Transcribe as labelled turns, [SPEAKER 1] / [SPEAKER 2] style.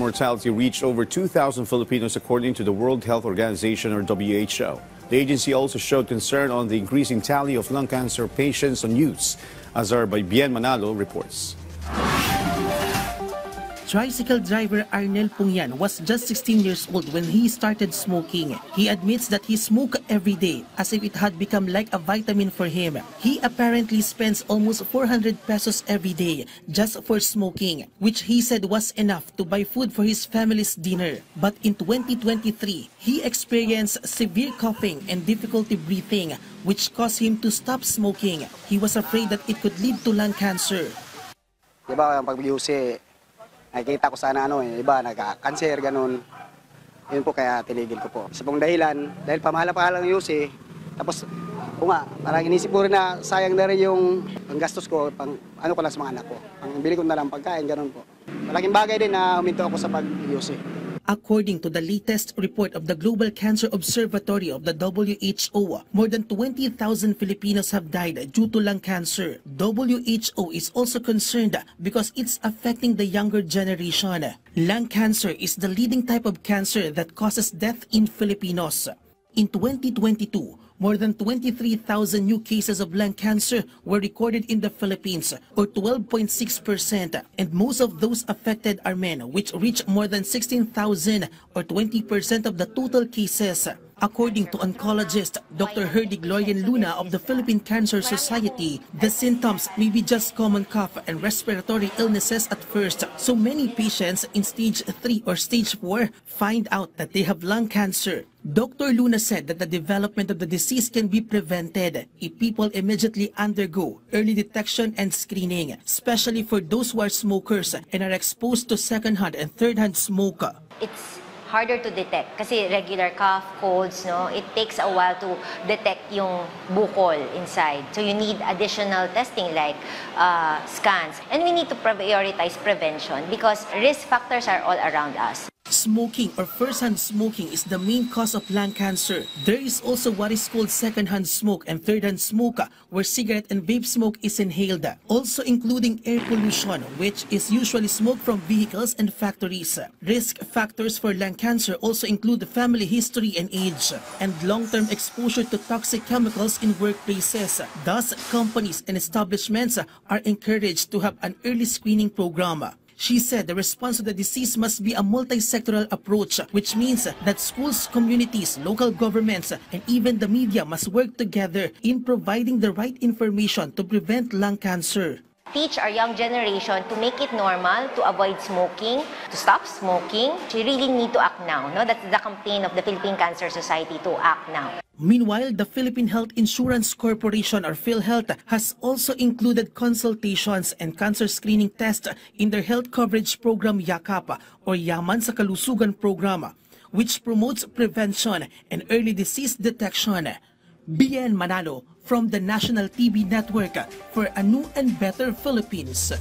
[SPEAKER 1] mortality reached over 2,000 Filipinos according to the World Health Organization or WHO. The agency also showed concern on the increasing tally of lung cancer patients on youths. Azar by Bien Manalo reports.
[SPEAKER 2] Tricycle driver Arnel Pungyan was just 16 years old when he started smoking. He admits that he smoked every day as if it had become like a vitamin for him. He apparently spends almost 400 pesos every day just for smoking, which he said was enough to buy food for his family's dinner. But in 2023, he experienced severe coughing and difficulty breathing, which caused him to stop smoking. He was afraid that it could lead to lung cancer.
[SPEAKER 3] Diba, nakikita ko sana iba nagka-cancer, ganun. Yun po kaya tinigil ko po. Isa pong dahilan, dahil pamahala-pahala ng UC, tapos parang inisip ko rin na sayang na rin yung panggastos ko, ko lang sa mga anak ko. Ang bili ko na lang pagkain, ganun po. Malaking bagay din na huminto ako sa pag-UC.
[SPEAKER 2] According to the latest report of the Global Cancer Observatory of the WHO, more than 20,000 Filipinos have died due to lung cancer. WHO is also concerned because it's affecting the younger generation. Lung cancer is the leading type of cancer that causes death in Filipinos. In 2022, more than 23,000 new cases of lung cancer were recorded in the Philippines, or 12.6%, and most of those affected are men, which reach more than 16,000, or 20% of the total cases. According to oncologist Dr. Herdig Lorian Luna of the Philippine Cancer Society, the symptoms may be just common cough and respiratory illnesses at first, so many patients in stage 3 or stage 4 find out that they have lung cancer. Dr. Luna said that the development of the disease can be prevented if people immediately undergo early detection and screening, especially for those who are smokers and are exposed to second-hand and third-hand smoke.
[SPEAKER 4] It's harder to detect kasi regular cough, colds, it takes a while to detect yung bukol inside. So you need additional testing like scans. And we need to prioritize prevention because risk factors are all around us.
[SPEAKER 2] Smoking or first-hand smoking is the main cause of lung cancer. There is also what is called second-hand smoke and third-hand smoke, where cigarette and vape smoke is inhaled, also including air pollution, which is usually smoke from vehicles and factories. Risk factors for lung cancer also include family history and age, and long-term exposure to toxic chemicals in workplaces. Thus, companies and establishments are encouraged to have an early screening program. She said the response to the disease must be a multi-sectoral approach, which means that schools, communities, local governments, and even the media must work together in providing the right information to prevent lung cancer.
[SPEAKER 4] Teach our young generation to make it normal to avoid smoking, to stop smoking. We really need to act now. That's the campaign of the Philippine Cancer Society, to act now.
[SPEAKER 2] Meanwhile, the Philippine Health Insurance Corporation or PhilHealth has also included consultations and cancer screening tests in their health coverage program YAKAP or Yaman sa Kalusugan program, which promotes prevention and early disease detection. Bien Manalo from the National TV Network for a new and better Philippines.